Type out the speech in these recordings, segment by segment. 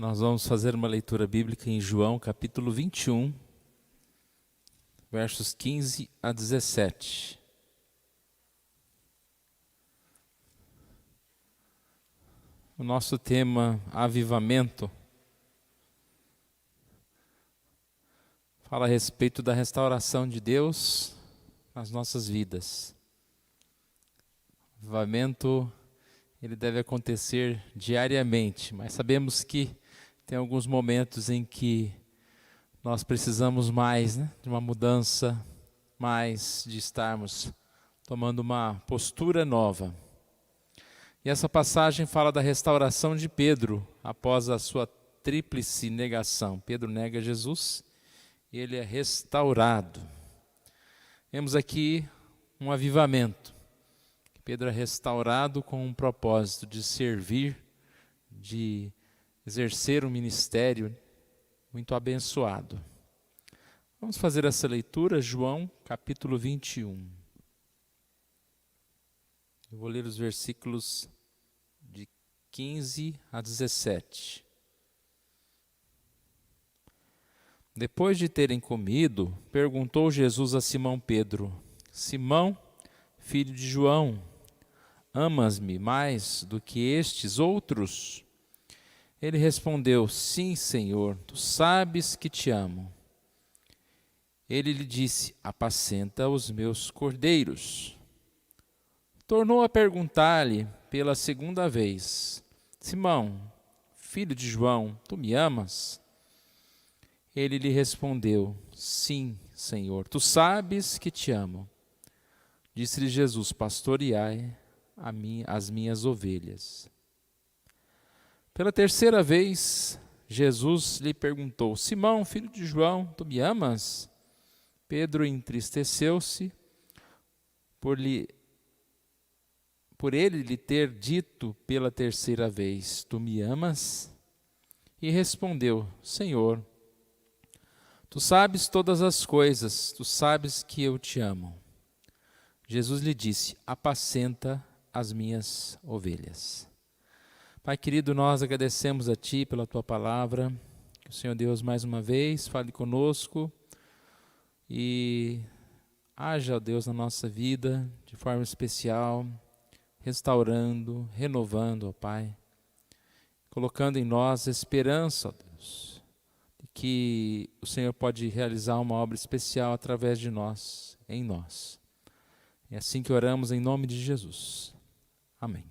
Nós vamos fazer uma leitura bíblica em João, capítulo 21, versos 15 a 17. O nosso tema, avivamento, fala a respeito da restauração de Deus nas nossas vidas. O avivamento, ele deve acontecer diariamente, mas sabemos que tem alguns momentos em que nós precisamos mais, de uma mudança, mais de estarmos tomando uma postura nova. E essa passagem fala da restauração de Pedro após a sua tríplice negação. Pedro nega Jesus e ele é restaurado. Vemos aqui um avivamento. Pedro é restaurado com um propósito de servir, de exercer um ministério muito abençoado. Vamos fazer essa leitura, João, capítulo 21. Eu vou ler os versículos de 15 a 17. Depois de terem comido, perguntou Jesus a Simão Pedro: Simão, filho de João, amas-me mais do que estes outros? Ele respondeu: Sim, Senhor, tu sabes que te amo. Ele lhe disse: Apacenta os meus cordeiros. Tornou a perguntar-lhe pela segunda vez: Simão, filho de João, tu me amas? Ele lhe respondeu: Sim, Senhor, tu sabes que te amo. Disse-lhe Jesus: Pastoreai as minhas ovelhas. Pela terceira vez, Jesus lhe perguntou: Simão, filho de João, tu me amas? Pedro entristeceu-se por ele lhe ter dito pela terceira vez: Tu me amas? E respondeu: Senhor, tu sabes todas as coisas, tu sabes que eu te amo. Jesus lhe disse: Apacenta as minhas ovelhas. Pai querido, nós agradecemos a Ti pela Tua palavra. Que o Senhor Deus mais uma vez fale conosco e haja, ó Deus, na nossa vida de forma especial, restaurando, renovando, ó Pai, colocando em nós esperança, ó Deus, de que o Senhor pode realizar uma obra especial através de nós, em nós. É assim que oramos em nome de Jesus. Amém.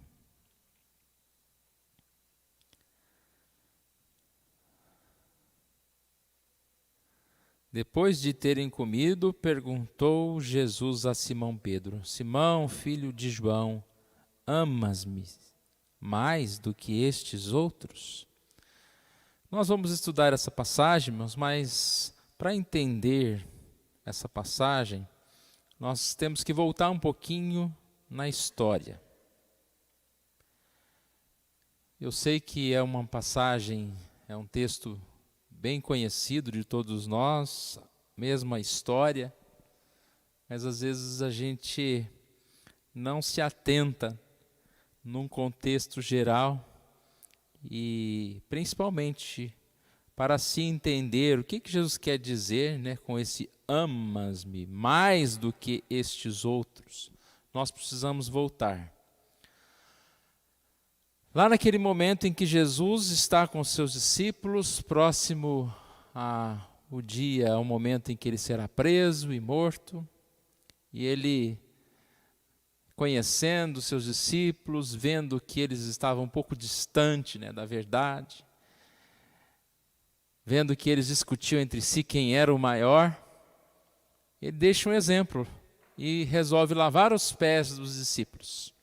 Depois de terem comido, perguntou Jesus a Simão Pedro: Simão, filho de João, amas-me mais do que estes outros? Nós vamos estudar essa passagem, mas para entender essa passagem, nós temos que voltar um pouquinho na história. Eu sei que é uma passagem, é um texto bem conhecido de todos nós, mesma história, mas às vezes a gente não se atenta num contexto geral e principalmente para se entender o que Jesus quer dizer, com esse amas-me mais do que estes outros. Nós precisamos voltar. Lá naquele momento em que Jesus está com seus discípulos, próximo ao dia, ao momento em que ele será preso e morto, e ele, conhecendo seus discípulos, vendo que eles estavam um pouco distantes da verdade, vendo que eles discutiam entre si quem era o maior, ele deixa um exemplo e resolve lavar os pés dos discípulos.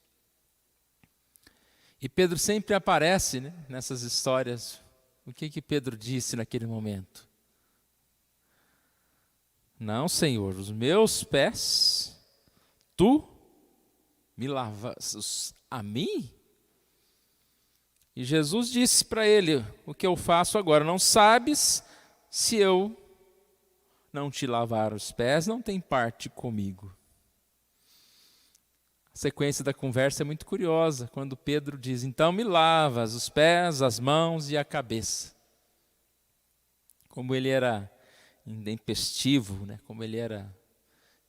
E Pedro sempre aparece nessas histórias. O que Pedro disse naquele momento? Não, Senhor, os meus pés, tu me lavas a mim? E Jesus disse para ele: o que eu faço agora? Não sabes? Se eu não te lavar os pés, não tem parte comigo. A sequência da conversa é muito curiosa, quando Pedro diz: então me lavas os pés, as mãos e a cabeça. como ele era intempestivo, né? Como ele era,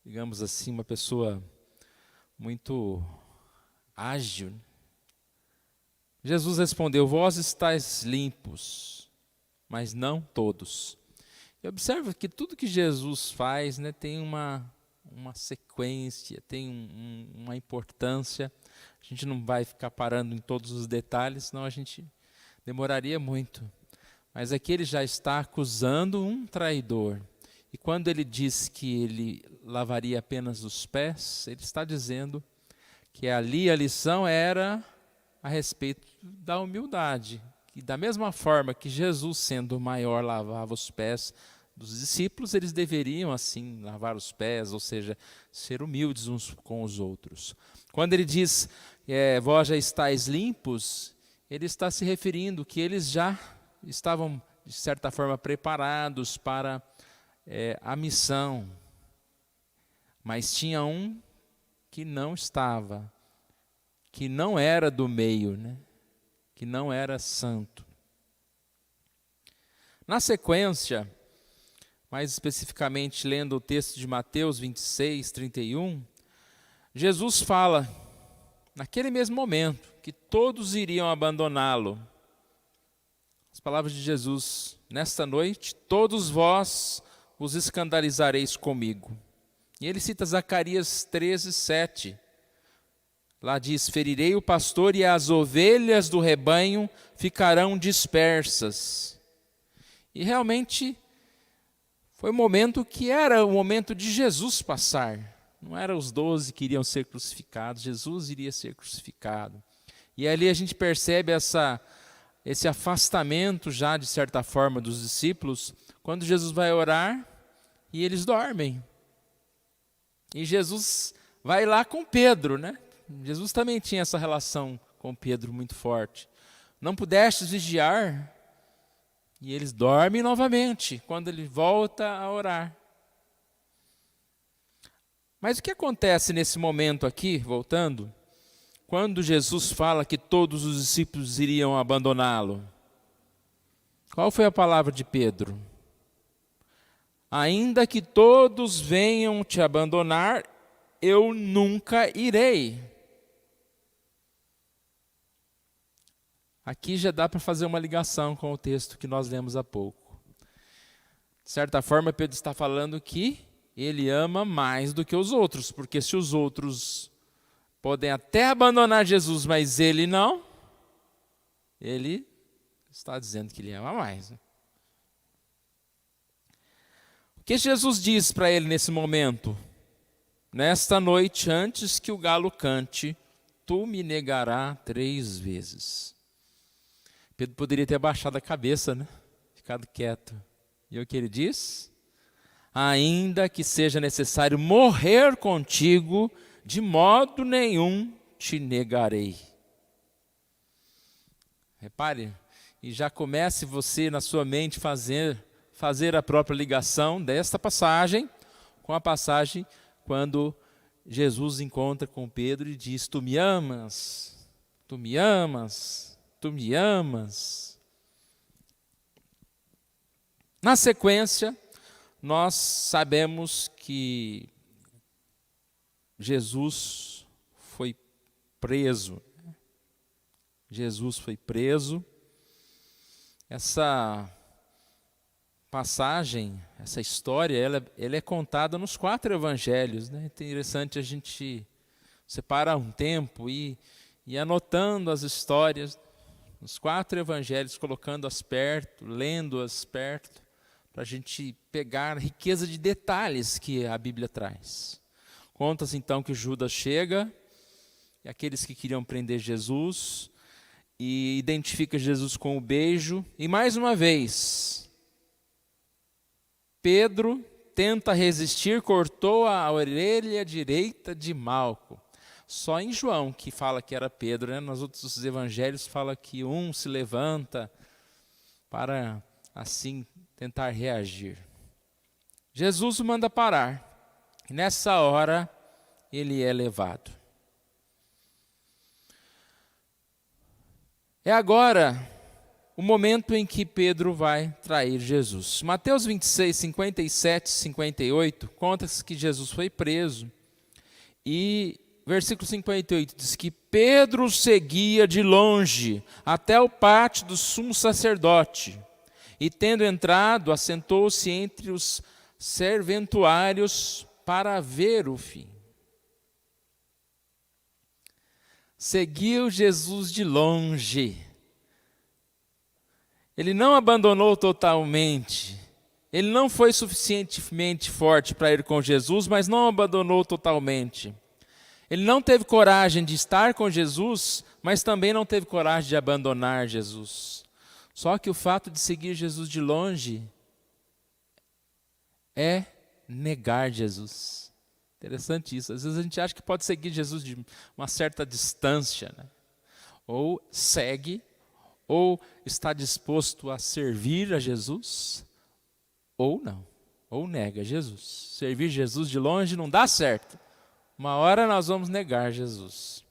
digamos assim, uma pessoa muito ágil. Jesus respondeu: vós estáis limpos, mas não todos. E observa que tudo que Jesus faz, né, tem uma sequência, tem uma importância. A gente não vai ficar parando em todos os detalhes, senão a gente demoraria muito. Mas aqui ele já está acusando um traidor. E quando ele diz que ele lavaria apenas os pés, ele está dizendo que ali a lição era a respeito da humildade. E da mesma forma que Jesus, sendo o maior, lavava os pés dos discípulos, eles deveriam assim lavar os pés, ou seja, ser humildes uns com os outros. Quando ele diz, vós já estáis limpos, ele está se referindo que eles já estavam, de certa forma, preparados para a missão. Mas tinha um que não estava, que não era do meio, né? Que não era santo. Na sequência, mais especificamente lendo o texto de Mateus 26, 31, Jesus fala, naquele mesmo momento, que todos iriam abandoná-lo. As palavras de Jesus: nesta noite, todos vós os escandalizareis comigo. E ele cita Zacarias 13, 7. Lá diz: ferirei o pastor e as ovelhas do rebanho ficarão dispersas. E realmente foi um momento que era o momento de Jesus passar. Não eram os 12 que iriam ser crucificados, Jesus iria ser crucificado. E ali a gente percebe esse afastamento já, de certa forma, dos discípulos, quando Jesus vai orar e eles dormem. E Jesus vai lá com Pedro, né? Jesus também tinha essa relação com Pedro muito forte. Não pudestes vigiar? E eles dormem novamente, quando ele volta a orar. Mas o que acontece nesse momento aqui, voltando, quando Jesus fala que todos os discípulos iriam abandoná-lo? Qual foi a palavra de Pedro? Ainda que todos venham te abandonar, eu nunca irei. Aqui já dá para fazer uma ligação com o texto que nós lemos há pouco. De certa forma, Pedro está falando que ele ama mais do que os outros, porque se os outros podem até abandonar Jesus, mas ele não, ele está dizendo que ele ama mais. O que Jesus diz para ele nesse momento? Nesta noite, antes que o galo cante, tu me negarás 3 vezes. Pedro poderia ter abaixado a cabeça, né? Ficado quieto. E o que ele diz? Ainda que seja necessário morrer contigo, de modo nenhum te negarei. Repare, e já comece você na sua mente fazer a própria ligação desta passagem com a passagem quando Jesus encontra com Pedro e diz: tu me amas, tu me amas, tu me amas. Na sequência, nós sabemos que Jesus foi preso. Jesus foi preso. Essa passagem, essa história, ela é contada nos 4 evangelhos, né? É interessante a gente separar um tempo e ir anotando as histórias nos 4 evangelhos, colocando-as perto, lendo-as perto, para a gente pegar a riqueza de detalhes que a Bíblia traz. Conta-se então que Judas chega, e aqueles que queriam prender Jesus, e identifica Jesus com o beijo, e mais uma vez, Pedro tenta resistir, cortou a orelha direita de Malco. Só em João que fala que era Pedro, né? Nos outros evangelhos fala que um se levanta para assim tentar reagir. Jesus o manda parar. E nessa hora ele é levado. É agora o momento em que Pedro vai trair Jesus. Mateus 26, 57 e 58, conta-se que Jesus foi preso. E versículo 58 diz que Pedro seguia de longe até o pátio do sumo sacerdote. E tendo entrado, assentou-se entre os serventuários para ver o fim. Seguiu Jesus de longe. Ele não abandonou totalmente. Ele não foi suficientemente forte para ir com Jesus, mas não abandonou totalmente. Ele não teve coragem de estar com Jesus, mas também não teve coragem de abandonar Jesus. Só que o fato de seguir Jesus de longe é negar Jesus. Interessante isso. Às vezes a gente acha que pode seguir Jesus de uma certa distância, né? Ou segue, ou está disposto a servir a Jesus, ou não, ou nega Jesus. Servir Jesus de longe não dá certo. Uma hora nós vamos negar Jesus.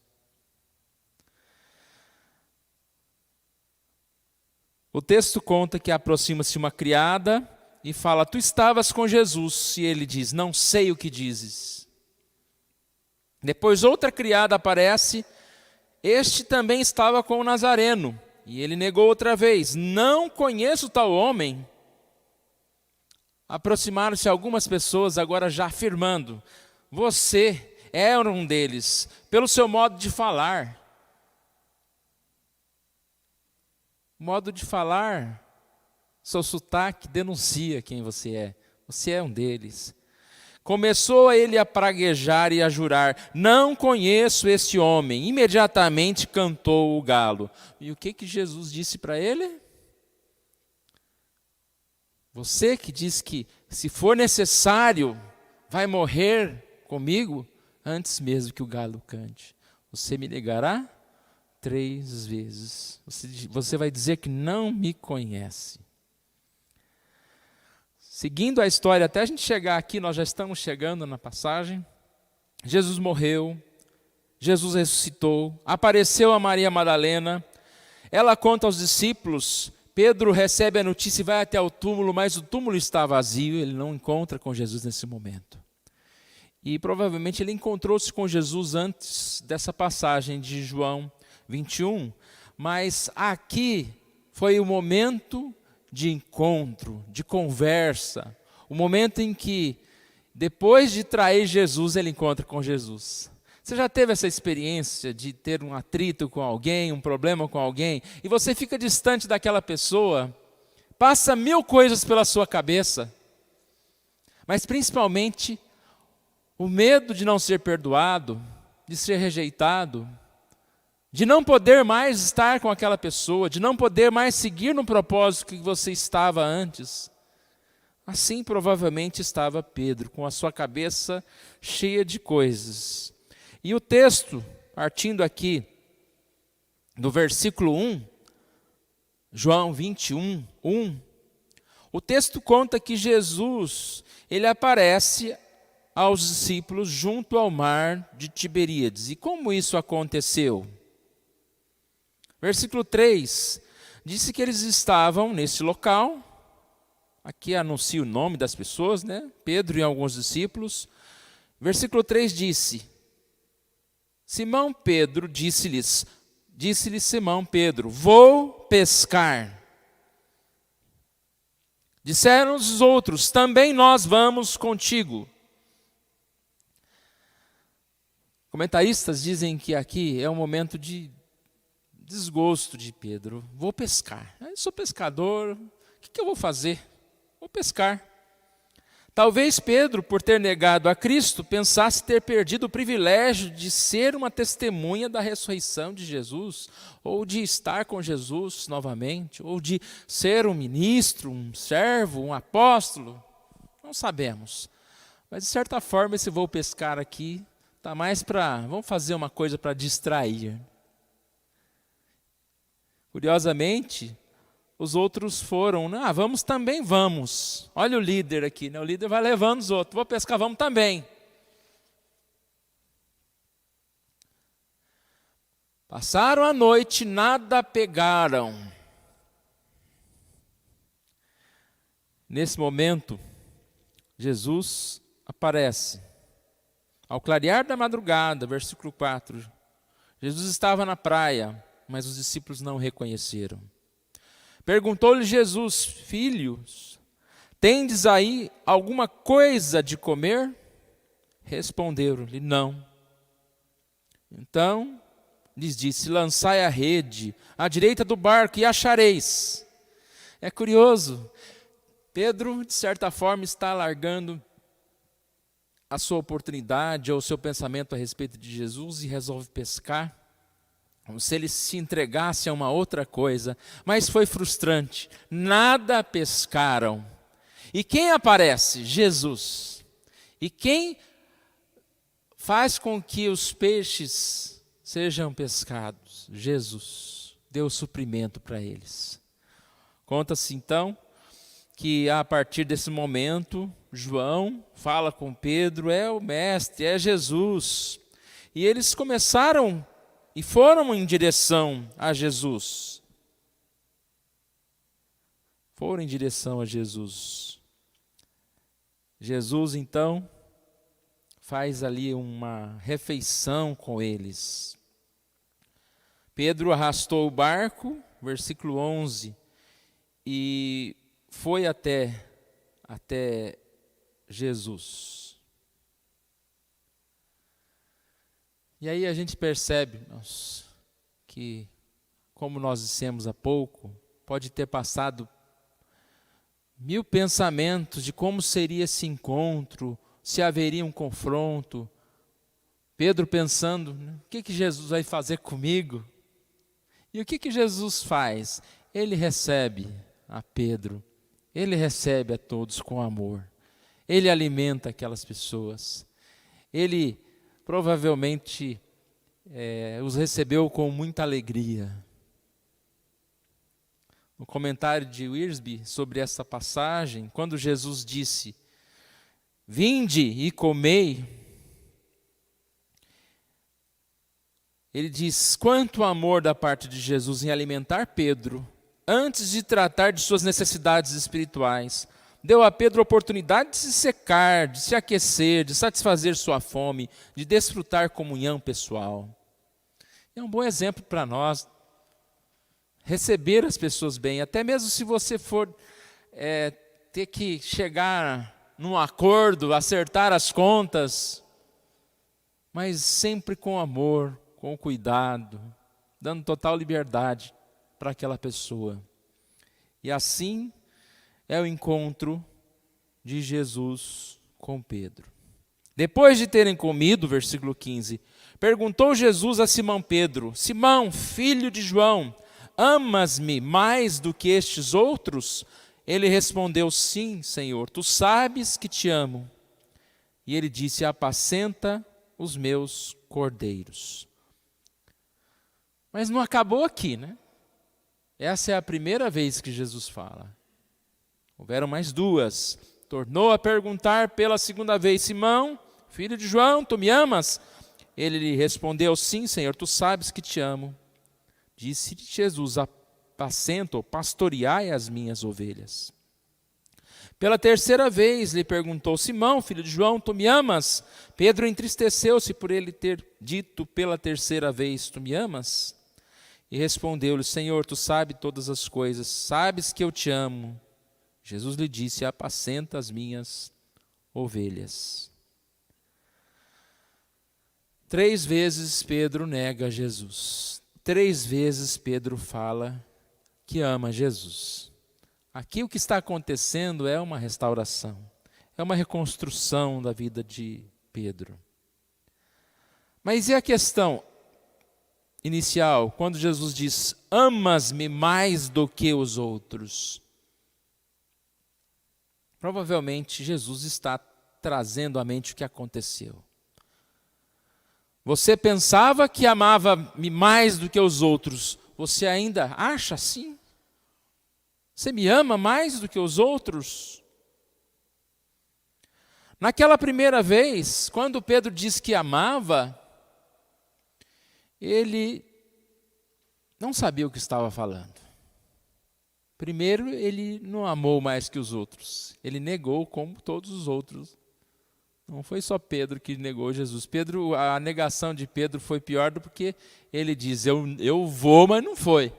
O texto conta que aproxima-se uma criada e fala: tu estavas com Jesus. E ele diz: não sei o que dizes. Depois outra criada aparece. Este também estava com o Nazareno. E ele negou outra vez: não conheço tal homem. Aproximaram-se algumas pessoas, agora já afirmando: você era um deles, pelo seu modo de falar. Modo de falar, seu sotaque denuncia quem você é. Você é um deles. Começou ele a praguejar e a jurar: não conheço este homem. Imediatamente cantou o galo. E o que Jesus disse para ele? Você que diz que, se for necessário, vai morrer comigo, antes mesmo que o galo cante, você me negará 3 vezes. Você vai dizer que não me conhece. Seguindo a história, até a gente chegar aqui, nós já estamos chegando na passagem. Jesus morreu, Jesus ressuscitou, apareceu a Maria Madalena. Ela conta aos discípulos. Pedro recebe a notícia e vai até o túmulo, mas o túmulo está vazio, ele não encontra com Jesus nesse momento. E provavelmente ele encontrou-se com Jesus antes dessa passagem de João 21, mas aqui foi o momento de encontro, de conversa, o momento em que, depois de trair Jesus, ele encontra com Jesus. Você já teve essa experiência de ter um atrito com alguém, um problema com alguém, e você fica distante daquela pessoa, passa 1000 coisas pela sua cabeça, mas principalmente o medo de não ser perdoado, de ser rejeitado, de não poder mais estar com aquela pessoa, de não poder mais seguir no propósito que você estava antes. Assim provavelmente estava Pedro, com a sua cabeça cheia de coisas. E o texto, partindo aqui do versículo 1, João 21, 1, o texto conta que Jesus, ele aparece aos discípulos junto ao mar de Tiberíades. E como isso aconteceu? Versículo 3, disse que eles estavam nesse local, aqui anuncia o nome das pessoas, né? Pedro e alguns discípulos. Versículo 3 disse: Simão Pedro disse-lhes Simão Pedro: vou pescar. Disseram os outros: também nós vamos contigo. Comentaristas dizem que aqui é um momento de desgosto de Pedro. Vou pescar. Eu sou pescador, o que eu vou fazer? Vou pescar. Talvez Pedro, por ter negado a Cristo, pensasse ter perdido o privilégio de ser uma testemunha da ressurreição de Jesus, ou de estar com Jesus novamente, ou de ser um ministro, um servo, um apóstolo. Não sabemos. Mas, de certa forma, esse vou pescar aqui está mais para, vamos fazer uma coisa para distrair. Curiosamente, os outros foram, vamos também, vamos. Olha o líder aqui, né? O líder vai levando os outros, vou pescar, vamos também. Passaram a noite, nada pegaram. Nesse momento, Jesus aparece. Ao clarear da madrugada, versículo 4, Jesus estava na praia, mas os discípulos não o reconheceram. Perguntou-lhe Jesus: filhos, tendes aí alguma coisa de comer? Responderam-lhe: não. Então lhes disse: lançai a rede à direita do barco e achareis. É curioso, Pedro, de certa forma, está largando a sua oportunidade ou o seu pensamento a respeito de Jesus e resolve pescar, como se ele se entregasse a uma outra coisa, mas foi frustrante, nada pescaram. E quem aparece? Jesus. E quem faz com que os peixes sejam pescados? Jesus. Deu suprimento para eles. Conta-se então que a partir desse momento, João fala com Pedro: é o mestre, é Jesus. E eles começaram e foram em direção a Jesus. Foram em direção a Jesus. Jesus então faz ali uma refeição com eles. Pedro arrastou o barco, versículo 11, e foi até Jesus. E aí a gente percebe, irmãos, que, como nós dissemos há pouco, pode ter passado 1000 pensamentos de como seria esse encontro, se haveria um confronto. Pedro pensando: o que Jesus vai fazer comigo? E o que Jesus faz? Ele recebe a Pedro, ele recebe a todos com amor, ele alimenta aquelas pessoas, ele provavelmente os recebeu com muita alegria. No comentário de Wiersbe sobre essa passagem, quando Jesus disse: vinde e comei, ele diz: quanto amor da parte de Jesus em alimentar Pedro, antes de tratar de suas necessidades espirituais. Deu a Pedro a oportunidade de se secar, de se aquecer, de satisfazer sua fome, de desfrutar comunhão pessoal. É um bom exemplo para nós receber as pessoas bem, até mesmo se você for ter que chegar num acordo, acertar as contas, mas sempre com amor, com cuidado, dando total liberdade para aquela pessoa. E assim é o encontro de Jesus com Pedro. Depois de terem comido, versículo 15, perguntou Jesus a Simão Pedro: Simão, filho de João, amas-me mais do que estes outros? Ele respondeu: sim, Senhor, tu sabes que te amo. E ele disse: apacenta os meus cordeiros. Mas não acabou aqui, né? Essa é a primeira vez que Jesus fala. Houveram mais duas. Tornou a perguntar pela segunda vez: Simão, filho de João, tu me amas? Ele lhe respondeu: sim, Senhor, tu sabes que te amo. Disse Jesus: apacenta ou pastoreai as minhas ovelhas. Pela terceira vez lhe perguntou: Simão, filho de João, tu me amas? Pedro entristeceu-se por ele ter dito pela terceira vez: tu me amas? E respondeu-lhe: Senhor, tu sabes todas as coisas, sabes que eu te amo. Jesus lhe disse: apacenta as minhas ovelhas. 3 vezes Pedro nega Jesus. 3 vezes Pedro fala que ama Jesus. Aqui o que está acontecendo é uma restauração, é uma reconstrução da vida de Pedro. Mas e a questão inicial, quando Jesus diz: amas-me mais do que os outros? Provavelmente Jesus está trazendo à mente o que aconteceu. Você pensava que amava-me mais do que os outros, você ainda acha assim? Você me ama mais do que os outros? Naquela primeira vez, quando Pedro disse que amava, ele não sabia o que estava falando. Primeiro, ele não amou mais que os outros. Ele negou como todos os outros. Não foi só Pedro que negou Jesus. A negação de Pedro foi pior do que ele diz, eu vou, mas não foi.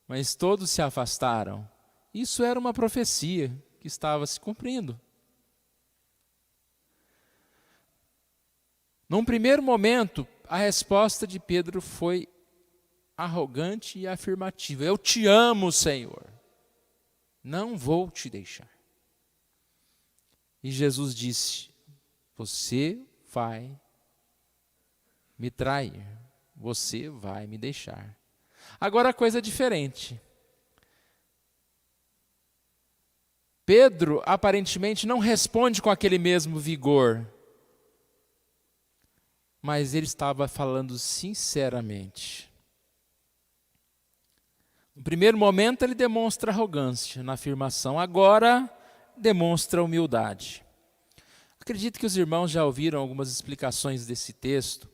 Mas todos se afastaram. Isso era uma profecia que estava se cumprindo. Num primeiro momento, a resposta de Pedro foi arrogante e afirmativa. Eu te amo, Senhor. Não vou te deixar. E Jesus disse, você vai me trair. Você vai me deixar. Agora a coisa é diferente. Pedro aparentemente não responde com aquele mesmo vigor. Mas ele estava falando sinceramente. No primeiro momento ele demonstra arrogância na afirmação, agora demonstra humildade. Acredito que os irmãos já ouviram algumas explicações desse texto,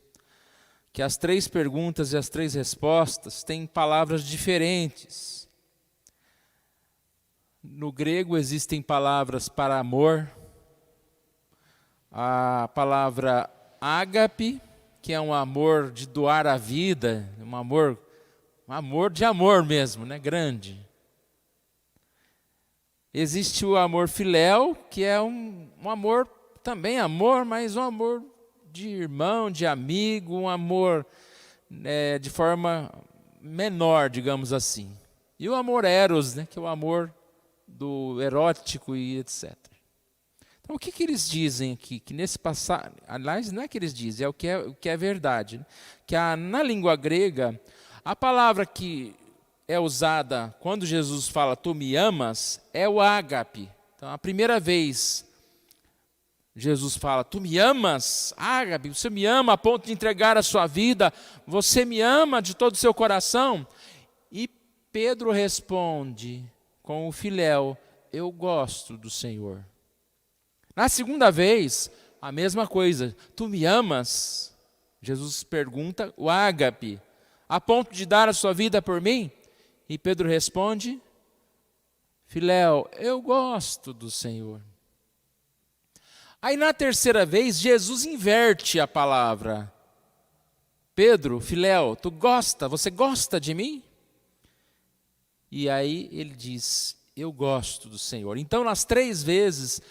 que as 3 perguntas e as 3 respostas têm palavras diferentes. No grego existem palavras para amor, a palavra ágape, que é um amor de doar a vida, um amor de amor mesmo, né? Grande. Existe o amor filéu, que é um amor, também amor, mas um amor de irmão, de amigo, um amor de forma menor, digamos assim. E o amor eros, né? Que é o amor do erótico e etc. Então, o que eles dizem aqui? Que nesse passagem, aliás, não é que eles dizem, é o que é verdade. Né? Que na língua grega, a palavra que é usada quando Jesus fala, tu me amas, é o ágape. Então, a primeira vez Jesus fala, tu me amas, ágape, você me ama a ponto de entregar a sua vida, você me ama de todo o seu coração? E Pedro responde com o filéu, eu gosto do Senhor. Na segunda vez, a mesma coisa, tu me amas? Jesus pergunta, o ágape, a ponto de dar a sua vida por mim? E Pedro responde, filéu, eu gosto do Senhor. Aí na terceira vez, Jesus inverte a palavra. Pedro, filéu, você gosta de mim? E aí ele diz, eu gosto do Senhor. Então nas 3 vezes,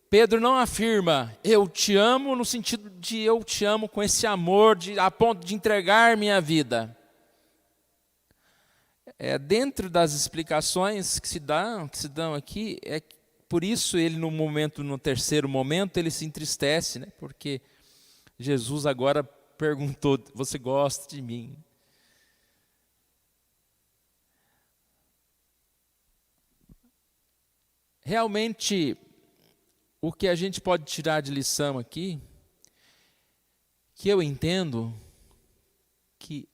Pedro não afirma, eu te amo no sentido de eu te amo com esse amor a ponto de entregar minha vida. Dentro das explicações que se dão aqui, por isso ele no terceiro momento, ele se entristece, né? Porque Jesus agora perguntou, você gosta de mim? Realmente, o que a gente pode tirar de lição aqui, que eu entendo que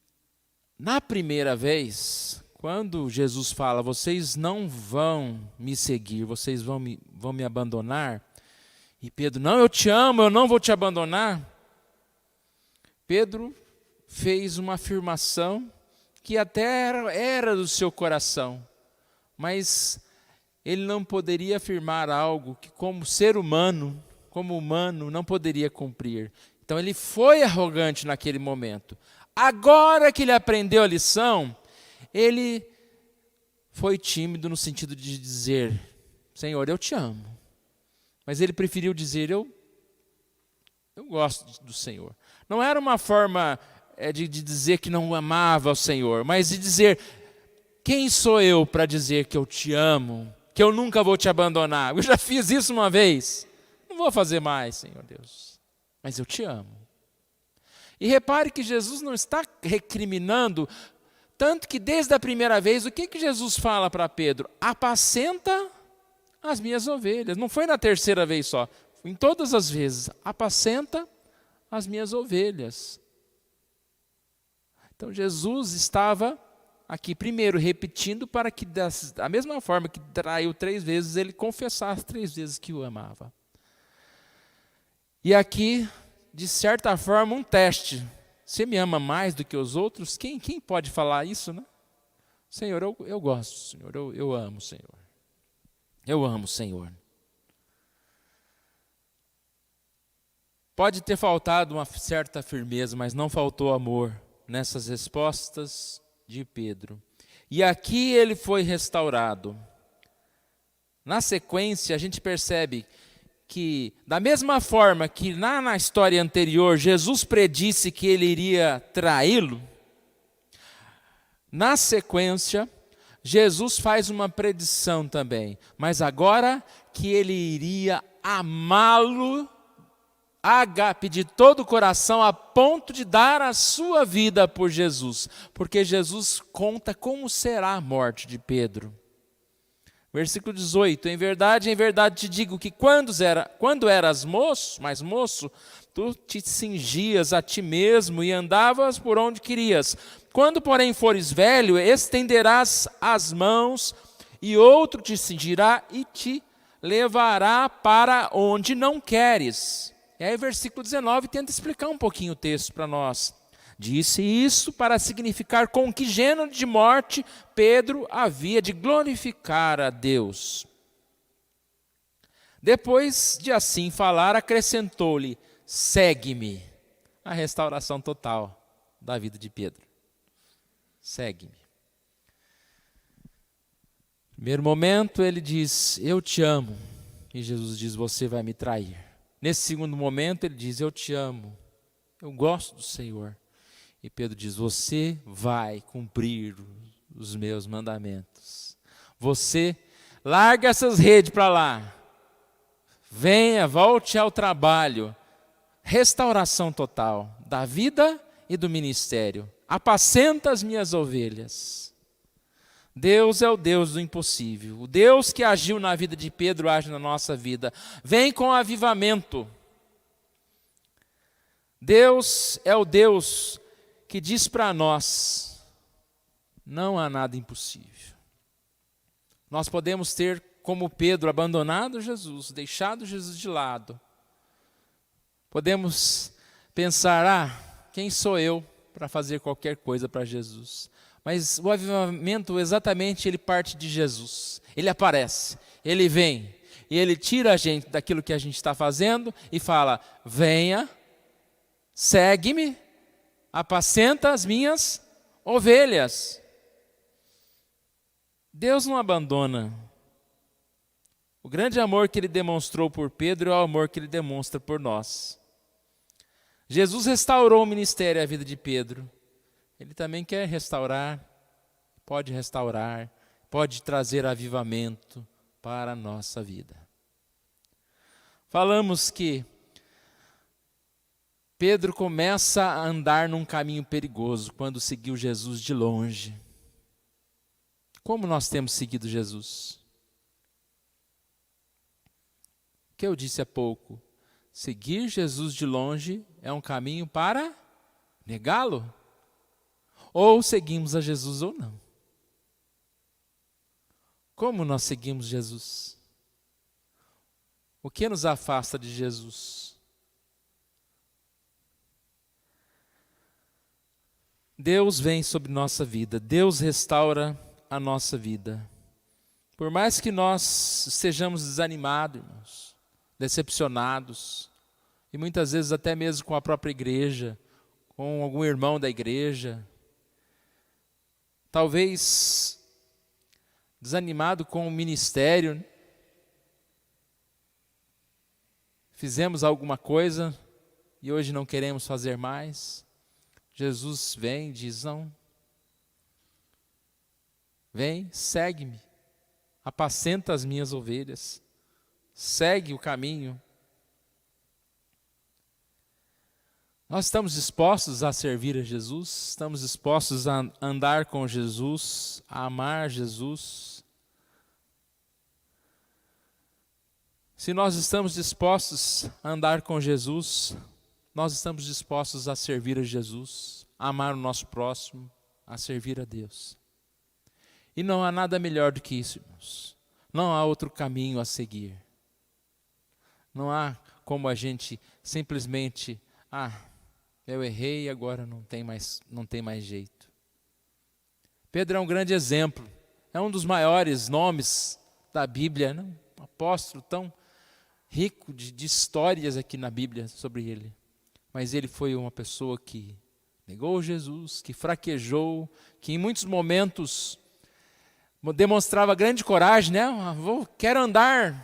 na primeira vez, quando Jesus fala, vocês não vão me seguir, vocês vão me abandonar, e Pedro, não, eu te amo, eu não vou te abandonar. Pedro fez uma afirmação que até era do seu coração, mas ele não poderia afirmar algo que como ser humano, como humano, não poderia cumprir. Então ele foi arrogante naquele momento. Agora que ele aprendeu a lição, ele foi tímido no sentido de dizer, Senhor, eu te amo. Mas ele preferiu dizer, eu gosto do Senhor. Não era uma forma de dizer que não amava o Senhor, mas de dizer, quem sou eu para dizer que eu te amo, que eu nunca vou te abandonar? Eu já fiz isso uma vez, não vou fazer mais, Senhor Deus, mas eu te amo. E repare que Jesus não está recriminando, tanto que desde a primeira vez, o que Jesus fala para Pedro? Apacenta as minhas ovelhas. Não foi na terceira vez só, em todas as vezes. Apacenta as minhas ovelhas. Então Jesus estava aqui primeiro repetindo para que da mesma forma que traiu 3 vezes, ele confessasse 3 vezes que o amava. E aqui, de certa forma, um teste. Você me ama mais do que os outros? Quem pode falar isso, né? Senhor, eu gosto, Senhor, eu amo, Senhor. Eu amo, Senhor. Pode ter faltado uma certa firmeza, mas não faltou amor nessas respostas de Pedro. E aqui ele foi restaurado. Na sequência, a gente percebe que, da mesma forma que na história anterior, Jesus predisse que ele iria traí-lo, na sequência, Jesus faz uma predição também, mas agora que ele iria amá-lo, ágape de todo o coração, a ponto de dar a sua vida por Jesus, porque Jesus conta como será a morte de Pedro. Versículo 18, em verdade te digo que quando eras mais moço, tu te cingias a ti mesmo e andavas por onde querias. Quando, porém, fores velho, estenderás as mãos e outro te cingirá e te levará para onde não queres. E aí, versículo 19, tenta explicar um pouquinho o texto para nós. Disse isso para significar com que gênero de morte Pedro havia de glorificar a Deus. Depois de assim falar, acrescentou-lhe: segue-me. A restauração total da vida de Pedro. Segue-me. Primeiro momento ele diz: eu te amo. E Jesus diz: você vai me trair. Nesse segundo momento ele diz: eu te amo. Eu gosto do Senhor. E Pedro diz: você vai cumprir os meus mandamentos. Você larga essas redes para lá. Venha, volte ao trabalho. Restauração total da vida e do ministério. Apacenta as minhas ovelhas. Deus é o Deus do impossível. O Deus que agiu na vida de Pedro age na nossa vida. Vem com avivamento. Deus é o Deus que diz para nós: não há nada impossível. Nós podemos ter, como Pedro, abandonado Jesus, deixado Jesus de lado. Podemos pensar: quem sou eu para fazer qualquer coisa para Jesus? Mas o avivamento, exatamente, ele parte de Jesus. Ele aparece, ele vem, e ele tira a gente daquilo que a gente está fazendo e fala: venha, segue-me, apacenta as minhas ovelhas. Deus não abandona. O grande amor que ele demonstrou por Pedro é o amor que ele demonstra por nós. Jesus restaurou o ministério e a vida de Pedro. Ele também quer restaurar, pode trazer avivamento para a nossa vida. Falamos que Pedro começa a andar num caminho perigoso quando seguiu Jesus de longe. Como nós temos seguido Jesus? O que eu disse há pouco, seguir Jesus de longe é um caminho para negá-lo. Ou seguimos a Jesus ou não. Como nós seguimos Jesus? O que nos afasta de Jesus? Deus vem sobre nossa vida, Deus restaura a nossa vida. Por mais que nós estejamos desanimados, irmãos, decepcionados, e muitas vezes até mesmo com a própria igreja, com algum irmão da igreja, talvez desanimado com o ministério, fizemos alguma coisa e hoje não queremos fazer mais. Jesus vem e diz: não, vem, segue-me, apacenta as minhas ovelhas, segue o caminho. Nós estamos dispostos a servir a Jesus, estamos dispostos a andar com Jesus, a amar Jesus. Se nós estamos dispostos a andar com Jesus, nós estamos dispostos a servir a Jesus, a amar o nosso próximo, a servir a Deus. E não há nada melhor do que isso, irmãos. Não há outro caminho a seguir. Não há como a gente simplesmente, eu errei e agora não tem mais jeito. Pedro é um grande exemplo, é um dos maiores nomes da Bíblia, né? Um apóstolo tão rico de histórias aqui na Bíblia sobre ele. Mas ele foi uma pessoa que negou Jesus, que fraquejou, que em muitos momentos demonstrava grande coragem, né? Quero andar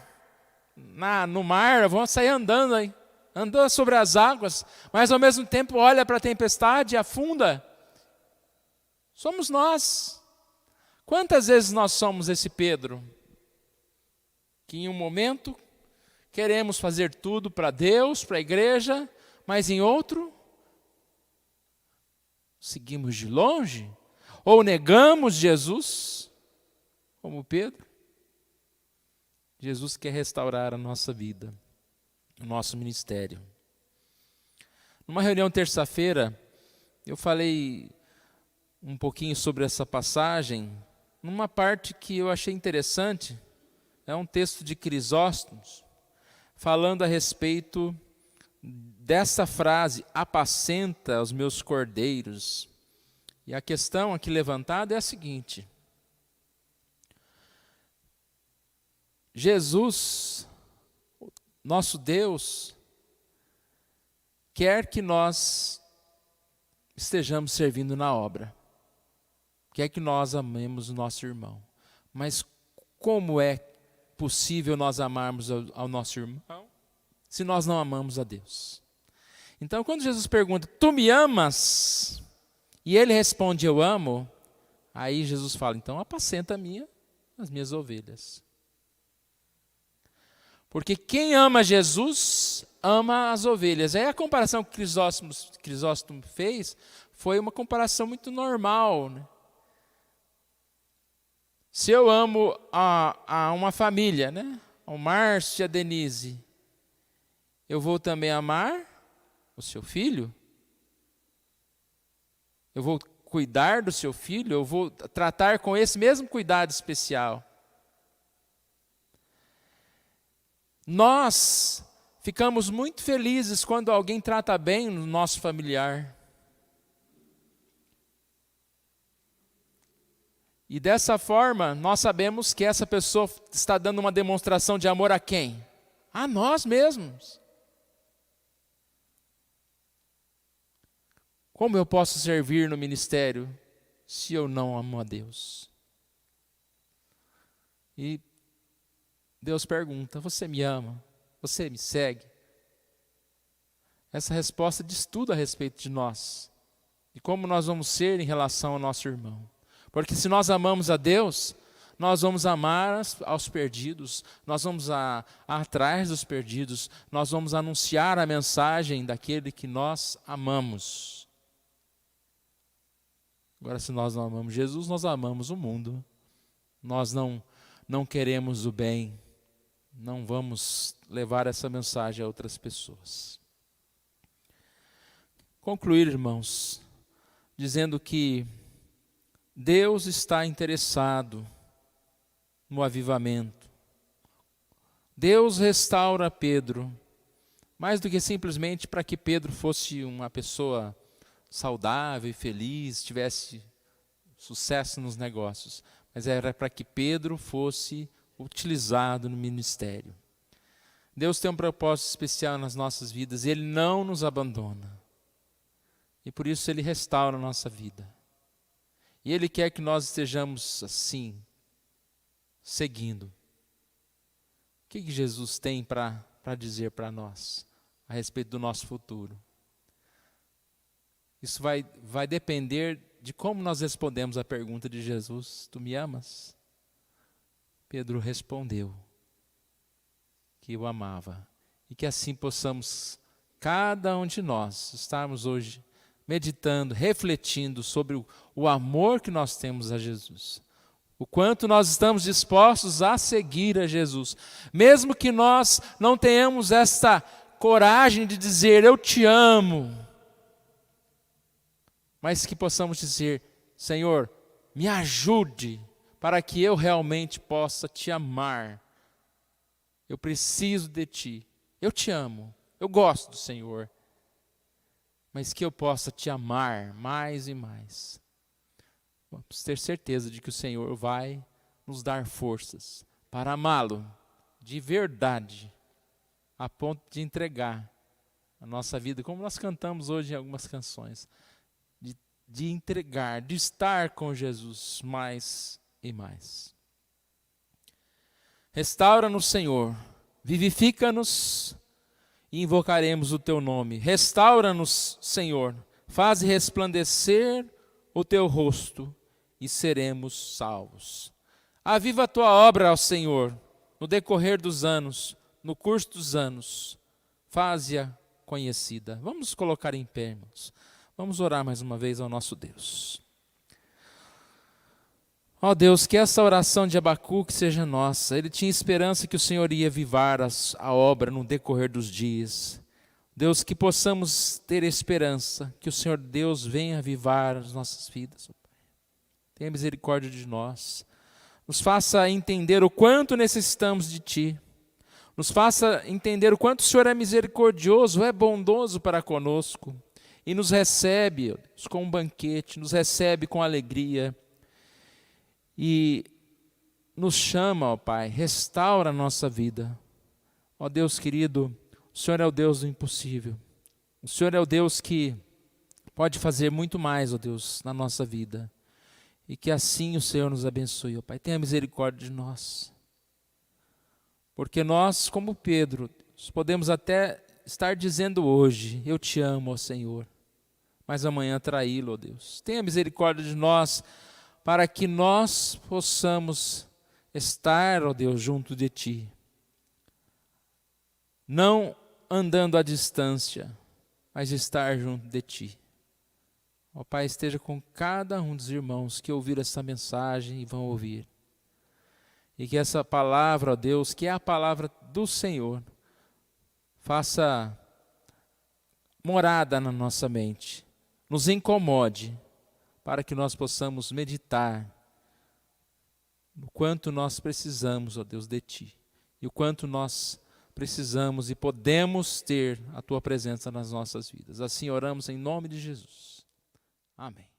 no mar, vou sair andando aí. Andou sobre as águas, mas ao mesmo tempo olha para a tempestade e afunda. Somos nós. Quantas vezes nós somos esse Pedro? Que em um momento queremos fazer tudo para Deus, para a igreja, mas em outro seguimos de longe? Ou negamos Jesus, como Pedro? Jesus quer restaurar a nossa vida, o nosso ministério. Numa reunião terça-feira, eu falei um pouquinho sobre essa passagem, numa parte que eu achei interessante, é um texto de Crisóstomo, falando a respeito dessa frase, apacenta os meus cordeiros. E a questão aqui levantada é a seguinte: Jesus, nosso Deus, quer que nós estejamos servindo na obra, quer que nós amemos o nosso irmão. Mas como é possível nós amarmos ao nosso irmão se nós não amamos a Deus? Então, quando Jesus pergunta, tu me amas? E ele responde, eu amo. Aí Jesus fala, então apacenta as minhas ovelhas. Porque quem ama Jesus, ama as ovelhas. Aí a comparação que Crisóstomo fez foi uma comparação muito normal, né? Se eu amo a uma família, né? O Márcio e a Denise, eu vou também amar o seu filho? Eu vou cuidar do seu filho? Eu vou tratar com esse mesmo cuidado especial? Nós ficamos muito felizes quando alguém trata bem o nosso familiar. E dessa forma, nós sabemos que essa pessoa está dando uma demonstração de amor a quem? A nós mesmos. Como eu posso servir no ministério se eu não amo a Deus? E Deus pergunta, você me ama? Você me segue? Essa resposta diz tudo a respeito de nós. E como nós vamos ser em relação ao nosso irmão. Porque se nós amamos a Deus, nós vamos amar aos perdidos, nós vamos atrás dos perdidos, nós vamos anunciar a mensagem daquele que nós amamos. Agora, se nós não amamos Jesus, nós amamos o mundo. Nós não queremos o bem, não vamos levar essa mensagem a outras pessoas. Concluir, irmãos, dizendo que Deus está interessado no avivamento. Deus restaura Pedro, mais do que simplesmente para que Pedro fosse uma pessoa saudável e feliz, tivesse sucesso nos negócios, mas era para que Pedro fosse utilizado no ministério. Deus tem um propósito especial nas nossas vidas, Ele não nos abandona. E por isso Ele restaura a nossa vida. E Ele quer que nós estejamos assim, seguindo. O que Jesus tem para dizer para nós a respeito do nosso futuro? Isso vai depender de como nós respondemos a pergunta de Jesus, tu me amas? Pedro respondeu que o amava. E que assim possamos, cada um de nós, estarmos hoje meditando, refletindo sobre o amor que nós temos a Jesus. O quanto nós estamos dispostos a seguir a Jesus. Mesmo que nós não tenhamos esta coragem de dizer, eu te amo. Mas que possamos dizer, Senhor, me ajude para que eu realmente possa te amar. Eu preciso de ti. Eu te amo. Eu gosto do Senhor. Mas que eu possa te amar mais e mais. Vamos ter certeza de que o Senhor vai nos dar forças para amá-lo de verdade, a ponto de entregar a nossa vida, como nós cantamos hoje em algumas canções, de entregar, de estar com Jesus mais e mais. Restaura-nos, Senhor, vivifica-nos e invocaremos o Teu nome. Restaura-nos, Senhor, faze resplandecer o Teu rosto e seremos salvos. Aviva a Tua obra, ó Senhor, no decorrer dos anos, no curso dos anos, faze-a conhecida. Vamos nos colocar em pé, irmãos. Vamos orar mais uma vez ao nosso Deus. Ó Deus, que essa oração de Abacuque seja nossa. Ele tinha esperança que o Senhor ia avivar a obra no decorrer dos dias. Deus, que possamos ter esperança que o Senhor Deus venha avivar as nossas vidas. Tenha misericórdia de nós. Nos faça entender o quanto necessitamos de Ti. Nos faça entender o quanto o Senhor é misericordioso, é bondoso para conosco. E nos recebe, ó Deus, com um banquete, nos recebe com alegria. E nos chama, ó Pai, restaura a nossa vida. Ó Deus querido, o Senhor é o Deus do impossível. O Senhor é o Deus que pode fazer muito mais, ó Deus, na nossa vida. E que assim o Senhor nos abençoe, ó Pai. Tenha misericórdia de nós. Porque nós, como Pedro, podemos até estar dizendo hoje, eu te amo, ó Senhor. Mas amanhã traí-lo, ó Deus. Tenha misericórdia de nós, para que nós possamos estar, ó Deus, junto de Ti. Não andando à distância, mas estar junto de Ti. Ó Pai, esteja com cada um dos irmãos que ouviram essa mensagem e vão ouvir. E que essa palavra, ó Deus, que é a palavra do Senhor, faça morada na nossa mente, nos incomode, para que nós possamos meditar no quanto nós precisamos, ó Deus, de Ti. E o quanto nós precisamos e podemos ter a Tua presença nas nossas vidas. Assim oramos em nome de Jesus. Amém.